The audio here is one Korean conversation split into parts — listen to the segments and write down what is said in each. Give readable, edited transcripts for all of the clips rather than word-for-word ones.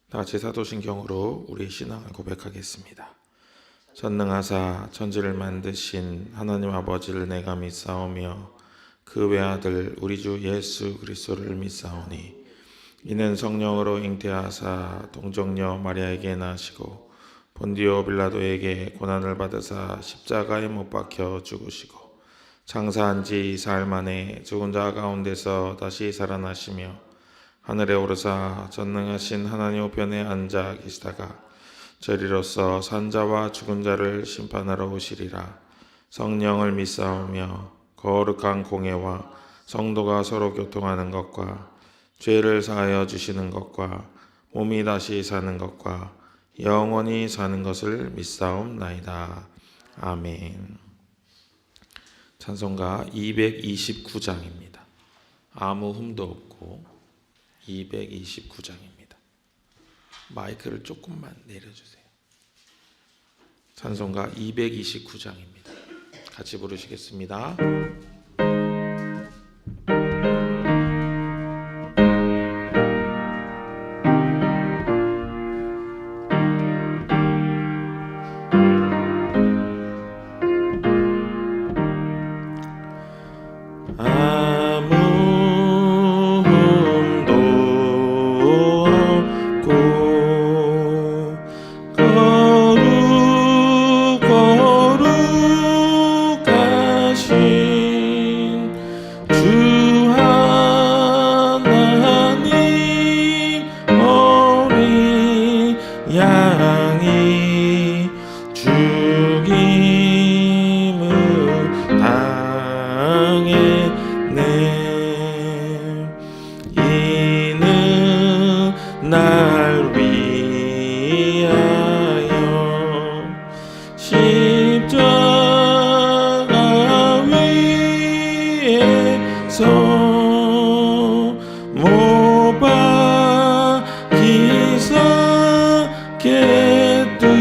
다 같이 사도신경으로 우리의 신앙을 고백하겠습니다. 전능하사 천지를 만드신 하나님 아버지를 내가 믿사오며 그 외아들 우리 주 예수 그리스도를 믿사오니 이는 성령으로 잉태하사 동정녀 마리아에게 나시고 본디오 빌라도에게 고난을 받으사 십자가에 못 박혀 죽으시고 장사한 지 4일 만에 죽은 자 가운데서 다시 살아나시며 하늘에 오르사 전능하신 하나님 우편에 앉아 계시다가 저리로서 산자와 죽은 자를 심판하러 오시리라. 성령을 믿사오며 거룩한 공회와 성도가 서로 교통하는 것과 죄를 사하여 주시는 것과 몸이 다시 사는 것과 영원히 사는 것을 믿사옵나이다. 아멘. 찬송가 229장입니다. 아무 흠도 없고 229장입니다. 마이크를 조금만 내려주세요. 찬송가 229장입니다. 같이 부르시겠습니다. 양이 죽임을 당했네. 이는 날 위하여 십자가 위에서 못 박히사 깨뜨리신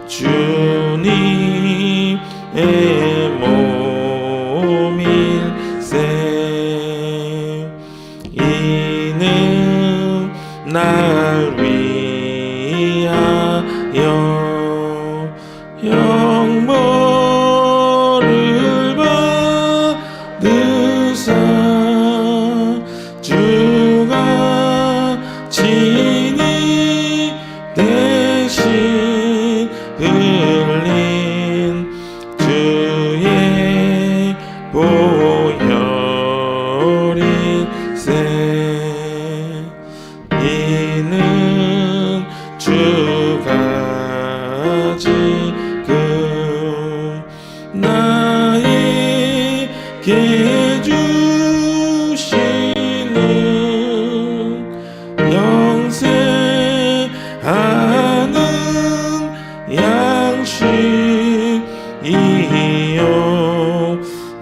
주님의 몸일세. 이는 날 위하여 형벌을 받으사 주가 친히 대신 흘린 주의 보혈일세. 이는 주가 지금 나에게 주시는 영생하는 양식이요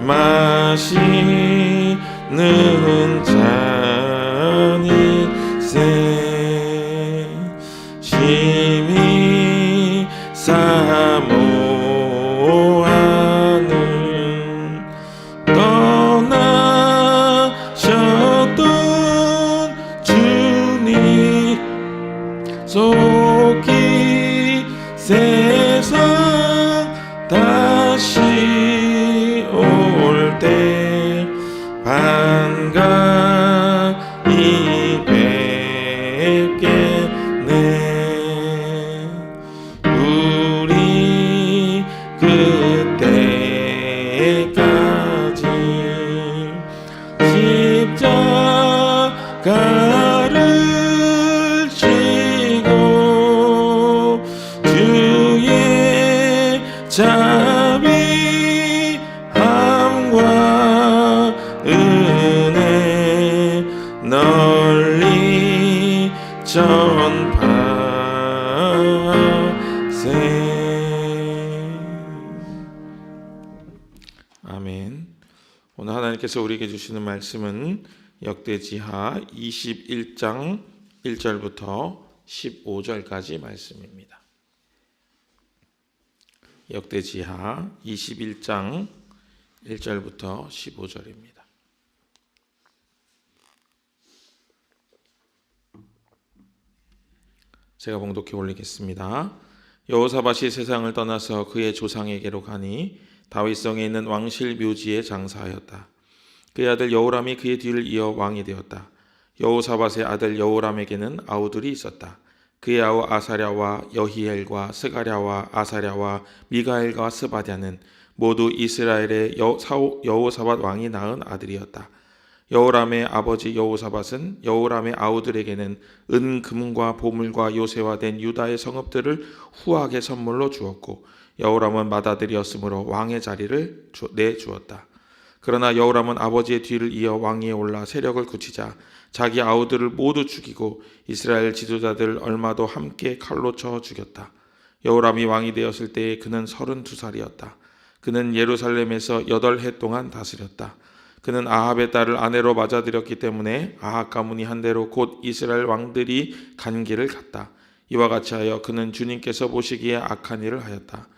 마시는 잔일세. 심히 사모하는 떠나셨던 주님 속히 세상 다시 올 때 반가이 뵙겠네. 우리 그때까지 십자가를 지고 주의 자비함과 은혜 널리 전파세. 아멘. 오늘 하나님께서 우리에게 주시는 말씀은 역대지하 21장 1절부터 15절까지 말씀입니다. 역대지하 21장 1절부터 15절입니다. 제가 봉독해 올리겠습니다. 여호사밧이 세상을 떠나서 그의 조상에게로 가니 다윗성에 있는 왕실 묘지에 장사하였다. 그의 아들 여호람이 그의 뒤를 이어 왕이 되었다. 여호사밧의 아들 여호람에게는 아우들이 있었다. 그의 아우 아사랴와 여히엘과 스가랴와 아사랴와 미가엘과 스바랴는 모두 이스라엘의 여호사밧 왕이 낳은 아들이었다. 여호람의 아버지 여호사밧은 여호람의 아우들에게는 은, 금과 보물과 요새화된 유다의 성읍들을 후하게 선물로 주었고 여호람은 맏아들이었으므로 왕의 자리를 내주었다. 그러나 여호람은 아버지의 뒤를 이어 왕위에 올라 세력을 굳히자 자기 아우들을 모두 죽이고 이스라엘 지도자들 얼마도 함께 칼로 쳐 죽였다. 여호람이 왕이 되었을 때에 그는 32살이었다. 그는 예루살렘에서 8해 동안 다스렸다. 그는 아합의 딸을 아내로 맞아들였기 때문에 아합 가문이 한 대로 곧 이스라엘 왕들이 간 길을 갔다. 이와 같이 하여 그는 주님께서 보시기에 악한 일을 하였다.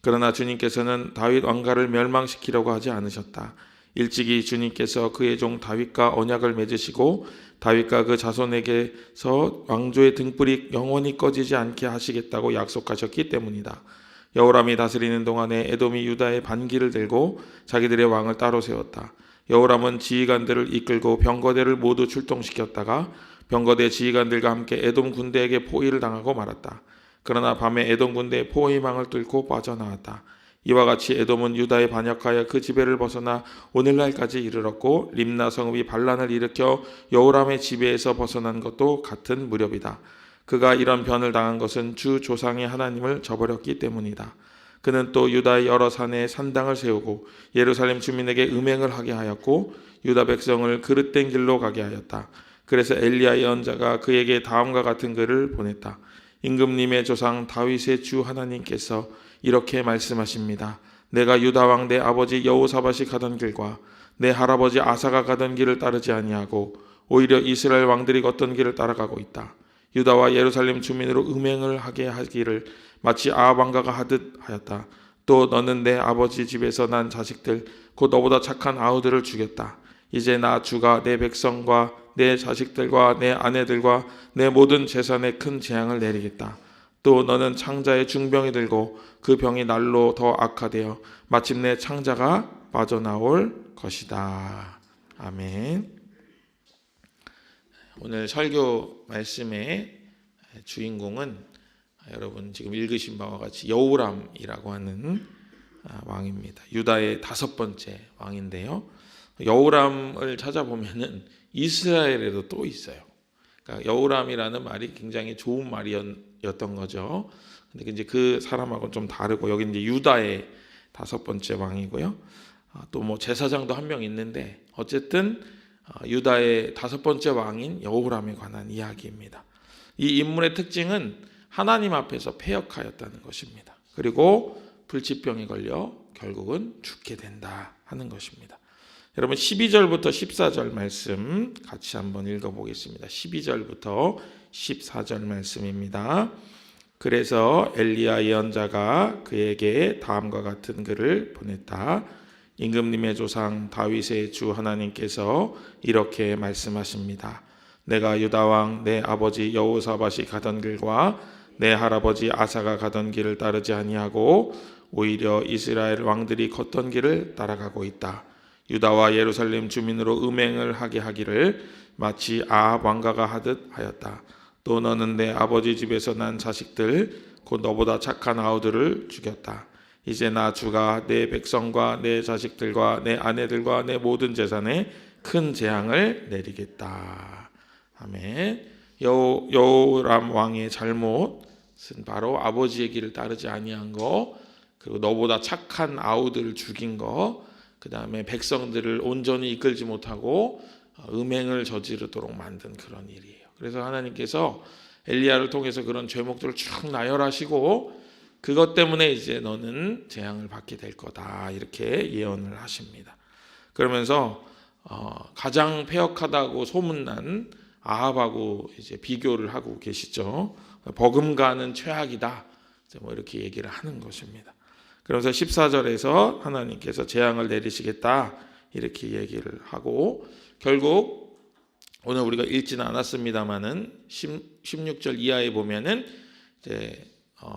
그러나 주님께서는 다윗 왕가를 멸망시키려고 하지 않으셨다. 일찍이 주님께서 그의 종 다윗과 언약을 맺으시고 다윗과 그 자손에게서 왕조의 등불이 영원히 꺼지지 않게 하시겠다고 약속하셨기 때문이다. 여호람이 다스리는 동안에 에돔이 유다의 반기를 들고 자기들의 왕을 따로 세웠다. 여호람은 지휘관들을 이끌고 병거대를 모두 출동시켰다가 병거대 지휘관들과 함께 에돔 군대에게 포위를 당하고 말았다. 그러나 밤에 에돔 군대의 포위망을 뚫고 빠져나왔다. 이와 같이 에돔은 유다에 반역하여 그 지배를 벗어나 오늘날까지 이르렀고 림나 성읍이 반란을 일으켜 여호람의 지배에서 벗어난 것도 같은 무렵이다. 그가 이런 변을 당한 것은 주 조상의 하나님을 저버렸기 때문이다. 그는 또 유다의 여러 산에 산당을 세우고 예루살렘 주민에게 음행을 하게 하였고 유다 백성을 그릇된 길로 가게 하였다. 그래서 엘리야 예언자가 그에게 다음과 같은 글을 보냈다. 임금님의 조상 다윗의 주 하나님께서 이렇게 말씀하십니다. 내가 유다 왕 내 아버지 여호사밧이 가던 길과 내 할아버지 아사가 가던 길을 따르지 아니하고 오히려 이스라엘 왕들이 걷던 길을 따라가고 있다. 유다와 예루살렘 주민으로 음행을 하게 하기를 마치 아합 왕가가 하듯 하였다. 또 너는 내 아버지 집에서 난 자식들 곧 너보다 착한 아우들을 죽였다. 이제 나 주가 내 백성과 내 자식들과 내 아내들과 내 모든 재산에 큰 재앙을 내리겠다. 또 너는 창자의 중병이 들고 그 병이 날로 더 악화되어 마침내 창자가 빠져나올 것이다. 아멘. 오늘 설교 말씀의 주인공은 여러분 지금 읽으신 바와 같이 여호람이라고 하는 왕입니다. 유다의 5번째 왕인데요. 여호람을 찾아보면은 이스라엘에도 또 있어요. 그러니까 여호람이라는 말이 굉장히 좋은 말이었던 거죠. 근데 이제 그 사람하고는 좀 다르고 여기 이제 유다의 5번째 왕이고요. 또 뭐 제사장도 한 명 있는데 어쨌든 유다의 5번째 왕인 여호람에 관한 이야기입니다. 이 인물의 특징은 하나님 앞에서 패역하였다는 것입니다. 그리고 불치병에 걸려 결국은 죽게 된다 하는 것입니다. 여러분 12절부터 14절 말씀 같이 한번 읽어보겠습니다. 12절부터 14절 말씀입니다. 그래서 엘리야 예언자가 그에게 다음과 같은 글을 보냈다. 임금님의 조상 다윗의 주 하나님께서 이렇게 말씀하십니다. 내가 유다 왕 내 아버지 여호사밧이 가던 길과 내 할아버지 아사가 가던 길을 따르지 아니하고 오히려 이스라엘 왕들이 걷던 길을 따라가고 있다. 유다와 예루살렘 주민으로 음행을 하게 하기를 마치 아합 왕가가 하듯 하였다. 또 너는 내 아버지 집에서 난 자식들 곧 너보다 착한 아우들을 죽였다. 이제 나 주가 내 백성과 내 자식들과 내 아내들과 내 모든 재산에 큰 재앙을 내리겠다. 아멘. 여호람 왕의 잘못은 바로 아버지의 길을 따르지 아니한 거, 그리고 너보다 착한 아우들을 죽인 거, 그 다음에 백성들을 온전히 이끌지 못하고 음행을 저지르도록 만든 그런 일이에요. 그래서 하나님께서 엘리야를 통해서 그런 죄목들을 쭉 나열하시고 그것 때문에 이제 너는 재앙을 받게 될 거다 이렇게 예언을 하십니다. 그러면서 가장 패역하다고 소문난 아합하고 이제 비교를 하고 계시죠. 버금가는 최악이다. 뭐 이렇게 얘기를 하는 것입니다. 그러면서 14절에서 하나님께서 재앙을 내리시겠다 이렇게 얘기를 하고 결국 오늘 우리가 읽지는 않았습니다만은 16절 이하에 보면은 이제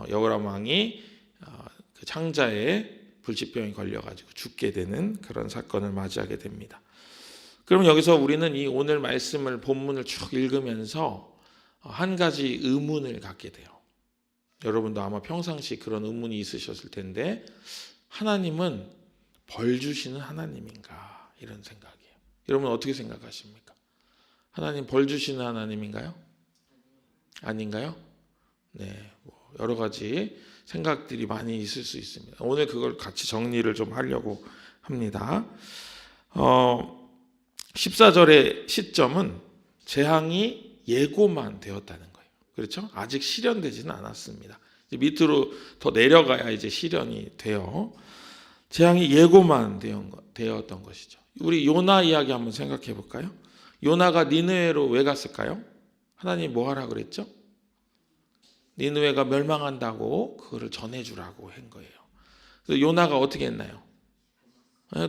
여호람 왕이 그 창자에 불치병이 걸려가지고 죽게 되는 그런 사건을 맞이하게 됩니다. 그럼 여기서 우리는 이 오늘 말씀을 본문을 쭉 읽으면서 한 가지 의문을 갖게 돼요. 여러분도 아마 평상시 그런 의문이 있으셨을 텐데, 하나님은 벌 주시는 하나님인가, 이런 생각이에요. 여러분 어떻게 생각하십니까? 하나님 벌 주시는 하나님인가요? 아닌가요? 네, 여러 가지 생각들이 많이 있을 수 있습니다. 오늘 그걸 같이 정리를 좀 하려고 합니다. 14절의 시점은 재앙이 예고만 되었다는 거예요. 그렇죠? 아직 실현되지는 않았습니다. 이제 밑으로 더 내려가야 이제 실현이 돼요. 재앙이 예고만 되었던 것이죠. 우리 요나 이야기 한번 생각해 볼까요? 요나가 니느웨로 왜 갔을까요? 하나님 뭐 하라 그랬죠? 니느웨가 멸망한다고 그거를 전해주라고 한 거예요. 그래서 요나가 어떻게 했나요?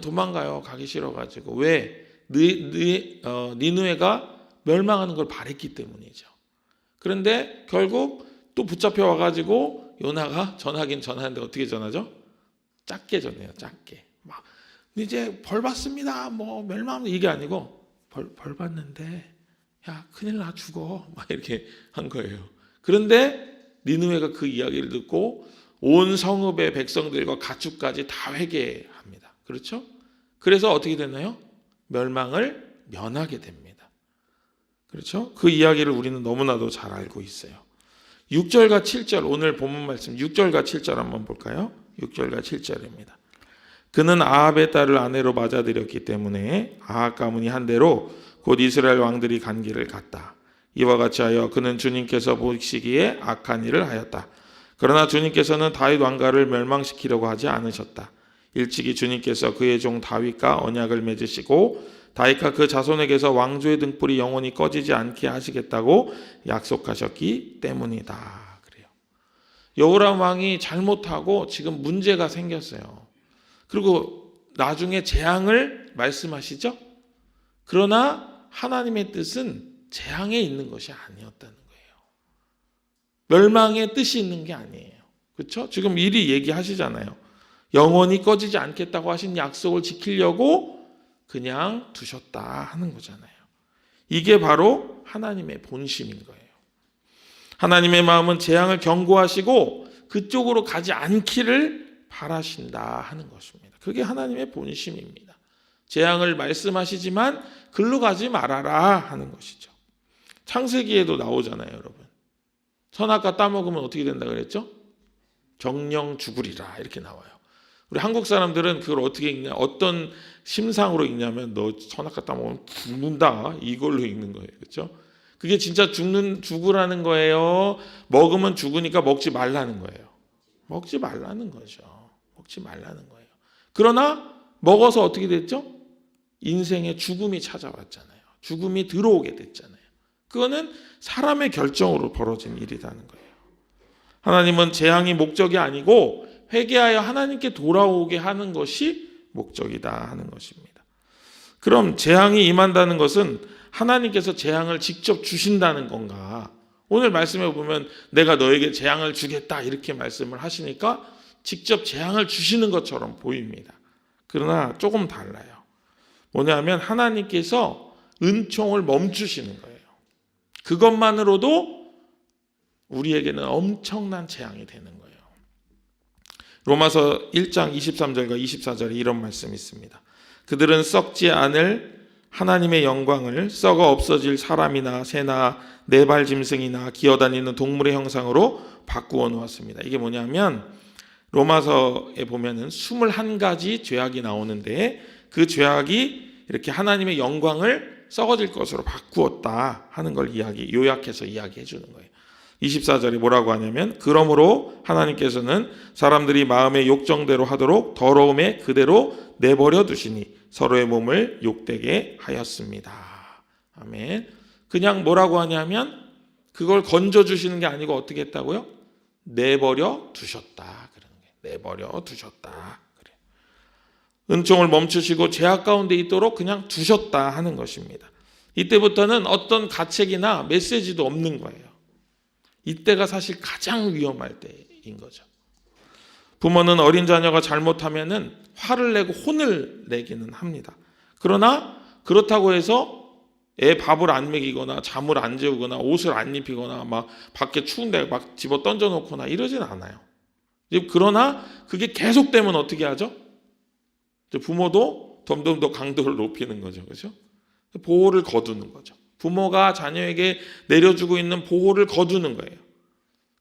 도망가요. 가기 싫어가지고. 왜? 니느웨가 멸망하는 걸 바랬기 때문이죠. 그런데 결국 또 붙잡혀 와가지고 요나가 전하긴 전하는데 어떻게 전하죠? 작게 전해요. 작게. 막 이제 벌 받습니다. 뭐 멸망합니다. 이게 아니고 벌 받는데 야 큰일 나 죽어. 막 이렇게 한 거예요. 그런데 니느웨가 그 이야기를 듣고 온 성읍의 백성들과 가축까지 다 회개합니다. 그렇죠? 그래서 어떻게 됐나요? 멸망을 면하게 됩니다. 그렇죠? 그 이야기를 우리는 너무나도 잘 알고 있어요. 6절과 7절, 오늘 본문 말씀 6절과 7절 한번 볼까요? 6절과 7절입니다. 그는 아합의 딸을 아내로 맞아들였기 때문에 아합 가문이 한 대로 곧 이스라엘 왕들이 간 길을 갔다. 이와 같이 하여 그는 주님께서 보시기에 악한 일을 하였다. 그러나 주님께서는 다윗 왕가를 멸망시키려고 하지 않으셨다. 일찍이 주님께서 그의 종 다윗과 언약을 맺으시고 다윗과 그 자손에게서 왕조의 등불이 영원히 꺼지지 않게 하시겠다고 약속하셨기 때문이다. 그래요. 여호람 왕이 잘못하고 지금 문제가 생겼어요. 그리고 나중에 재앙을 말씀하시죠. 그러나 하나님의 뜻은 재앙에 있는 것이 아니었다는 거예요. 멸망의 뜻이 있는 게 아니에요. 그렇죠? 지금 미리 얘기하시잖아요. 영원히 꺼지지 않겠다고 하신 약속을 지키려고 그냥 두셨다 하는 거잖아요. 이게 바로 하나님의 본심인 거예요. 하나님의 마음은 재앙을 경고하시고 그쪽으로 가지 않기를 바라신다 하는 것입니다. 그게 하나님의 본심입니다. 재앙을 말씀하시지만 글로 가지 말아라 하는 것이죠. 창세기에도 나오잖아요, 여러분. 선악과 따먹으면 어떻게 된다 그랬죠? 정령 죽으리라 이렇게 나와요. 우리 한국 사람들은 그걸 어떻게 읽냐? 어떤 심상으로 읽냐면 너 선악과 따먹으면 죽는다 이걸로 읽는 거예요, 그렇죠? 그게 진짜 죽으라는 거예요. 먹으면 죽으니까 먹지 말라는 거예요. 먹지 말라는 거죠. 먹지 말라는 거예요. 그러나 먹어서 어떻게 됐죠? 인생에 죽음이 찾아왔잖아요. 죽음이 들어오게 됐잖아요. 그거는 사람의 결정으로 벌어진 일이라는 거예요. 하나님은 재앙이 목적이 아니고 회개하여 하나님께 돌아오게 하는 것이 목적이다 하는 것입니다. 그럼 재앙이 임한다는 것은 하나님께서 재앙을 직접 주신다는 건가? 오늘 말씀에 보면 내가 너에게 재앙을 주겠다 이렇게 말씀을 하시니까 직접 재앙을 주시는 것처럼 보입니다. 그러나 조금 달라요. 뭐냐면 하나님께서 은총을 멈추시는 거예요. 그것만으로도 우리에게는 엄청난 재앙이 되는 거예요. 로마서 1장 23절과 24절에 이런 말씀이 있습니다. 그들은 썩지 않을 하나님의 영광을 썩어 없어질 사람이나 새나 네발 짐승이나 기어다니는 동물의 형상으로 바꾸어 놓았습니다. 이게 뭐냐면 로마서에 보면은 21가지 죄악이 나오는데 그 죄악이 이렇게 하나님의 영광을 썩어질 것으로 바꾸었다 하는 걸 요약해서 이야기해 주는 거예요. 24절에 뭐라고 하냐면 그러므로 하나님께서는 사람들이 마음의 욕정대로 하도록 더러움에 그대로 내버려 두시니 서로의 몸을 욕되게 하였습니다. 아멘. 그냥 뭐라고 하냐면 그걸 건져주시는 게 아니고 어떻게 했다고요? 내버려 두셨다. 그러는 거예요. 내버려 두셨다. 그래. 은총을 멈추시고 죄악 가운데 있도록 그냥 두셨다 하는 것입니다. 이때부터는 어떤 가책이나 메시지도 없는 거예요. 이때가 사실 가장 위험할 때인 거죠. 부모는 어린 자녀가 잘못하면은 화를 내고 혼을 내기는 합니다. 그러나 그렇다고 해서 애 밥을 안 먹이거나 잠을 안 재우거나 옷을 안 입히거나 막 밖에 추운데 막 집어 던져 놓거나 이러진 않아요. 그러나 그게 계속되면 어떻게 하죠? 부모도 점점 더 강도를 높이는 거죠. 그렇죠? 보호를 거두는 거죠. 부모가 자녀에게 내려주고 있는 보호를 거두는 거예요.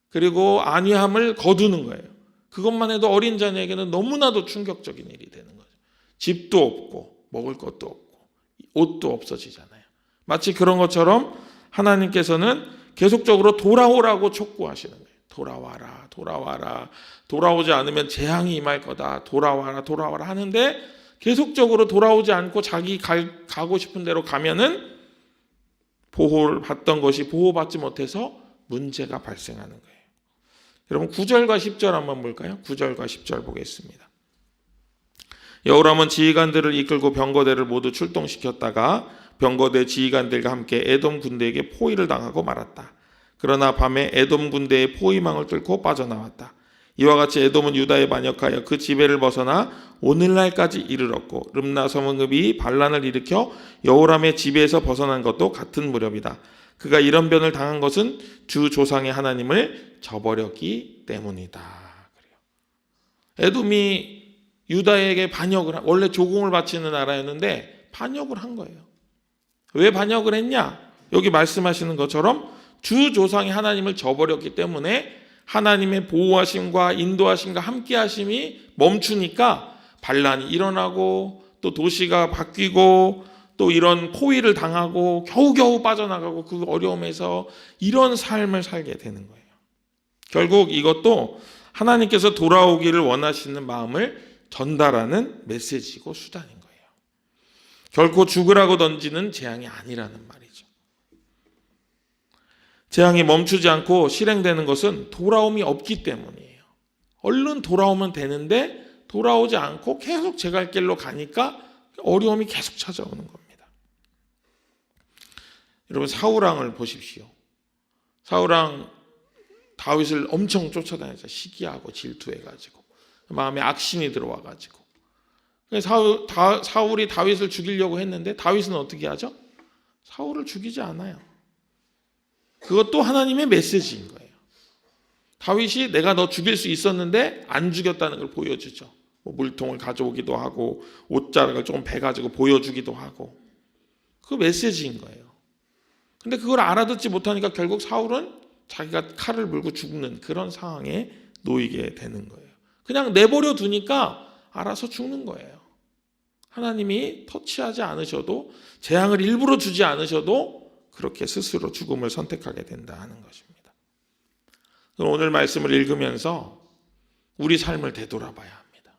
그리고 안위함을 거두는 거예요. 그것만 해도 어린 자녀에게는 너무나도 충격적인 일이 되는 거죠. 집도 없고 먹을 것도 없고 옷도 없어지잖아요. 마치 그런 것처럼 하나님께서는 계속적으로 돌아오라고 촉구하시는 거예요. 돌아와라, 돌아와라. 돌아오지 않으면 재앙이 임할 거다. 돌아와라, 돌아와라 하는데 계속적으로 돌아오지 않고 자기 가고 싶은 대로 가면은 보호를 받던 것이 보호받지 못해서 문제가 발생하는 거예요. 여러분 9절과 10절 한번 볼까요? 9절과 10절 보겠습니다. 여호람은 지휘관들을 이끌고 병거대를 모두 출동시켰다가 병거대 지휘관들과 함께 에돔 군대에게 포위를 당하고 말았다. 그러나 밤에 에돔 군대의 포위망을 뚫고 빠져나왔다. 이와 같이 에돔은 유다에 반역하여 그 지배를 벗어나 오늘날까지 이르렀고 름나 성읍이 반란을 일으켜 여호람의 지배에서 벗어난 것도 같은 무렵이다. 그가 이런 변을 당한 것은 주 조상의 하나님을 저버렸기 때문이다. 에돔이 유다에게 반역을 원래 조공을 바치는 나라였는데 반역을 한 거예요. 왜 반역을 했냐? 여기 말씀하시는 것처럼 주 조상의 하나님을 저버렸기 때문에 하나님의 보호하심과 인도하심과 함께하심이 멈추니까 반란이 일어나고 또 도시가 바뀌고 또 이런 포위를 당하고 겨우겨우 빠져나가고 그 어려움에서 이런 삶을 살게 되는 거예요. 결국 이것도 하나님께서 돌아오기를 원하시는 마음을 전달하는 메시지고 수단인 거예요. 결코 죽으라고 던지는 재앙이 아니라는 말이죠. 재앙이 멈추지 않고 실행되는 것은 돌아옴이 없기 때문이에요. 얼른 돌아오면 되는데 돌아오지 않고 계속 제 갈 길로 가니까 어려움이 계속 찾아오는 겁니다. 여러분 사울왕을 보십시오. 사울왕 다윗을 엄청 쫓아다녔죠. 시기하고 질투해가지고 마음에 악신이 들어와가지고 사울이 다윗을 죽이려고 했는데 다윗은 어떻게 하죠? 사울을 죽이지 않아요. 그것도 하나님의 메시지인 거예요. 다윗이 내가 너 죽일 수 있었는데 안 죽였다는 걸 보여주죠. 물통을 가져오기도 하고 옷자락을 조금 베가지고 보여주기도 하고 그 메시지인 거예요. 근데 그걸 알아듣지 못하니까 결국 사울은 자기가 칼을 물고 죽는 그런 상황에 놓이게 되는 거예요. 그냥 내버려 두니까 알아서 죽는 거예요. 하나님이 터치하지 않으셔도 재앙을 일부러 주지 않으셔도 그렇게 스스로 죽음을 선택하게 된다 하는 것입니다. 오늘 말씀을 읽으면서 우리 삶을 되돌아봐야 합니다.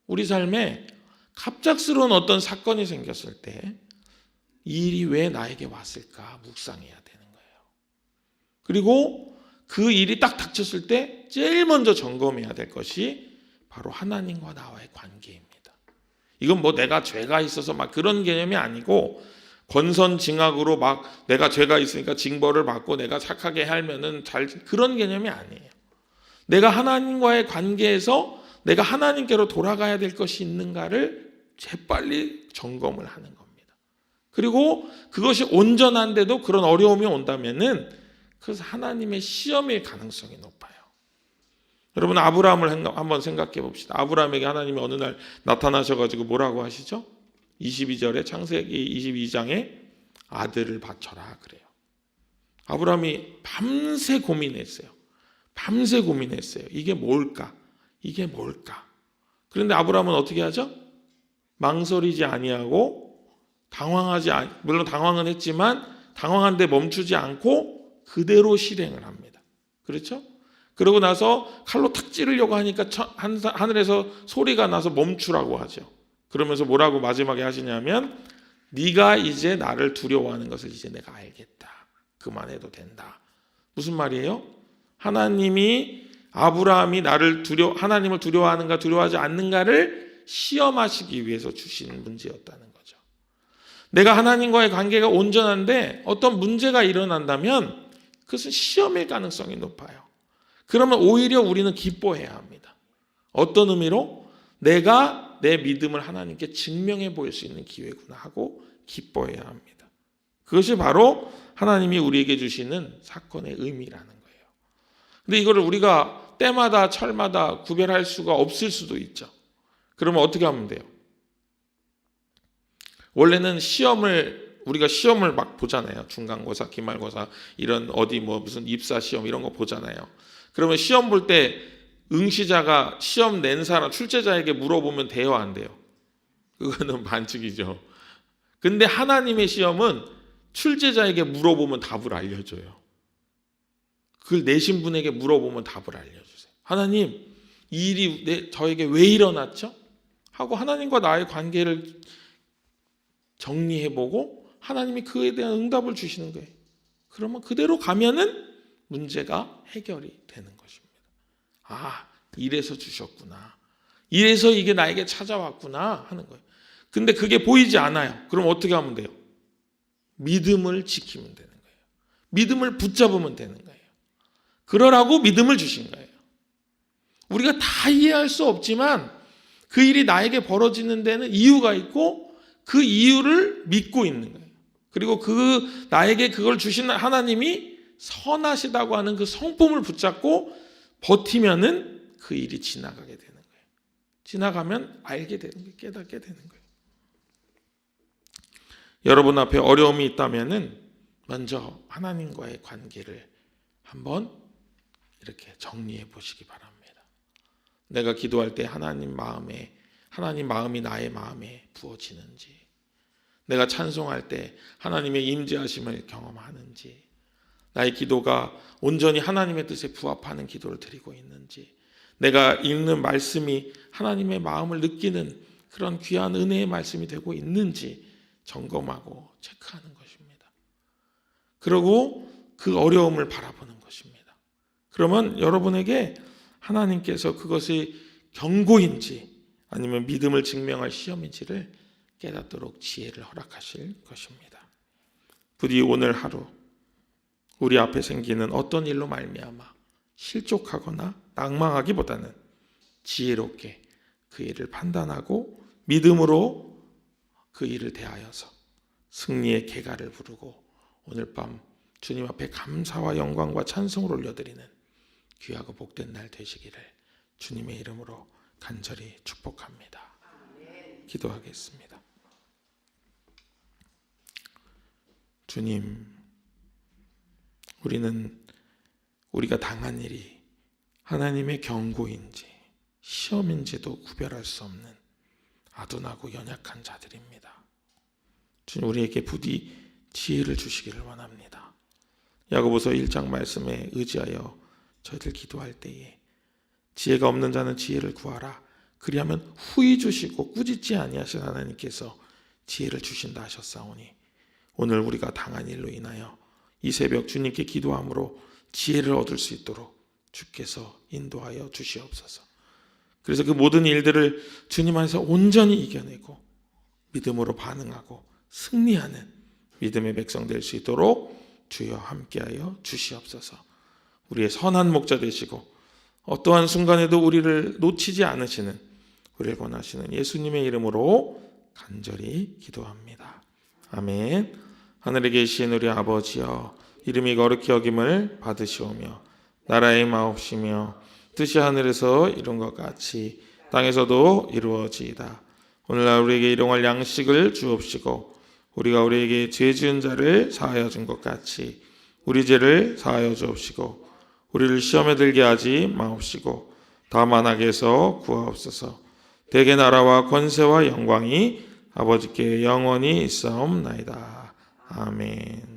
우리 삶에 갑작스러운 어떤 사건이 생겼을 때 이 일이 왜 나에게 왔을까 묵상해야 되는 거예요. 그리고 그 일이 딱 닥쳤을 때 제일 먼저 점검해야 될 것이 바로 하나님과 나와의 관계입니다. 이건 뭐 내가 죄가 있어서 막 그런 개념이 아니고 권선징악으로 막 내가 죄가 있으니까 징벌을 받고 내가 착하게 살면은 그런 개념이 아니에요. 내가 하나님과의 관계에서 내가 하나님께로 돌아가야 될 것이 있는가를 재빨리 점검을 하는 겁니다. 그리고 그것이 온전한데도 그런 어려움이 온다면은 그것은 하나님의 시험일 가능성이 높아요. 여러분 아브라함을 한번 생각해 봅시다. 아브라함에게 하나님이 어느 날 나타나셔가지고 뭐라고 하시죠? 22절에 창세기 22장에 아들을 바쳐라 그래요. 아브라함이 밤새 고민했어요. 밤새 고민했어요. 이게 뭘까? 이게 뭘까? 그런데 아브라함은 어떻게 하죠? 망설이지 아니하고 물론 당황은 했지만 당황한데 멈추지 않고 그대로 실행을 합니다. 그렇죠? 그러고 나서 칼로 탁 찌르려고 하니까 하늘에서 소리가 나서 멈추라고 하죠. 그러면서 뭐라고 마지막에 하시냐면 네가 이제 나를 두려워하는 것을 이제 내가 알겠다. 그만해도 된다. 무슨 말이에요? 하나님이 아브라함이 하나님을 두려워하는가 두려워하지 않는가를 시험하시기 위해서 주신 문제였다는 거죠. 내가 하나님과의 관계가 온전한데 어떤 문제가 일어난다면 그것은 시험일 가능성이 높아요. 그러면 오히려 우리는 기뻐해야 합니다. 어떤 의미로? 내가 내 믿음을 하나님께 증명해 보일 수 있는 기회구나 하고 기뻐해야 합니다. 그것이 바로 하나님이 우리에게 주시는 사건의 의미라는 거예요. 근데 이거를 우리가 때마다 철마다 구별할 수가 없을 수도 있죠. 그러면 어떻게 하면 돼요? 원래는 우리가 시험을 막 보잖아요. 중간고사, 기말고사, 이런 어디 무슨 입사 시험 이런 거 보잖아요. 그러면 시험 볼 때 응시자가 시험 낸 사람, 출제자에게 물어보면 돼요, 안 돼요? 그거는 반칙이죠. 근데 하나님의 시험은 출제자에게 물어보면 답을 알려줘요. 그걸 내신 분에게 물어보면 답을 알려주세요. 하나님, 이 일이 저에게 왜 일어났죠? 하고 하나님과 나의 관계를 정리해보고 하나님이 그에 대한 응답을 주시는 거예요. 그러면 그대로 가면은 문제가 해결이 되는 것입니다. 아, 이래서 주셨구나. 이래서 이게 나에게 찾아왔구나 하는 거예요. 근데 그게 보이지 않아요. 그럼 어떻게 하면 돼요? 믿음을 지키면 되는 거예요. 믿음을 붙잡으면 되는 거예요. 그러라고 믿음을 주신 거예요. 우리가 다 이해할 수 없지만 그 일이 나에게 벌어지는 데는 이유가 있고 그 이유를 믿고 있는 거예요. 그리고 나에게 그걸 주신 하나님이 선하시다고 하는 그 성품을 붙잡고 버티면은 그 일이 지나가게 되는 거예요. 지나가면 알게 되는 거예요. 깨닫게 되는 거예요. 여러분 앞에 어려움이 있다면은 먼저 하나님과의 관계를 한번 이렇게 정리해 보시기 바랍니다. 내가 기도할 때 하나님 마음이 나의 마음에 부어지는지, 내가 찬송할 때 하나님의 임재하심을 경험하는지, 나의 기도가 온전히 하나님의 뜻에 부합하는 기도를 드리고 있는지, 내가 읽는 말씀이 하나님의 마음을 느끼는 그런 귀한 은혜의 말씀이 되고 있는지 점검하고 체크하는 것입니다. 그리고 그 어려움을 바라보는 것입니다. 그러면 여러분에게 하나님께서 그것이 경고인지 아니면 믿음을 증명할 시험인지를 깨닫도록 지혜를 허락하실 것입니다. 부디 오늘 하루 우리 앞에 생기는 어떤 일로 말미암아 실족하거나 낭망하기보다는 지혜롭게 그 일을 판단하고 믿음으로 그 일을 대하여서 승리의 계가를 부르고 오늘 밤 주님 앞에 감사와 영광과 찬송을 올려드리는 귀하고 복된 날 되시기를 주님의 이름으로 간절히 축복합니다. 기도하겠습니다. 주님, 우리가 당한 일이 하나님의 경고인지 시험인지도 구별할 수 없는 아둔하고 연약한 자들입니다. 주님, 우리에게 부디 지혜를 주시기를 원합니다. 야고보서 1장 말씀에 의지하여 저희들 기도할 때에 지혜가 없는 자는 지혜를 구하라. 그리하면 후히 주시고 꾸짖지 아니하신 하나님께서 지혜를 주신다 하셨사오니 오늘 우리가 당한 일로 인하여 이 새벽 주님께 기도함으로 지혜를 얻을 수 있도록 주께서 인도하여 주시옵소서. 그래서 그 모든 일들을 주님 안에서 온전히 이겨내고 믿음으로 반응하고 승리하는 믿음의 백성 될 수 있도록 주여 함께하여 주시옵소서. 우리의 선한 목자 되시고 어떠한 순간에도 우리를 놓치지 않으시는 우리를 권하시는 예수님의 이름으로 간절히 기도합니다. 아멘. 하늘에 계신 우리 아버지여, 이름이 거룩히 여김을 받으시오며 나라의 마옵시며 뜻이 하늘에서 이룬 것 같이 땅에서도 이루어지이다. 오늘날 우리에게 일용할 양식을 주옵시고 우리가 우리에게 죄 지은 자를 사하여 준 것 같이 우리 죄를 사하여 주옵시고 우리를 시험에 들게 하지 마옵시고 다만 악에서 구하옵소서. 대개 나라와 권세와 영광이 아버지께 영원히 있사옵나이다. 아멘.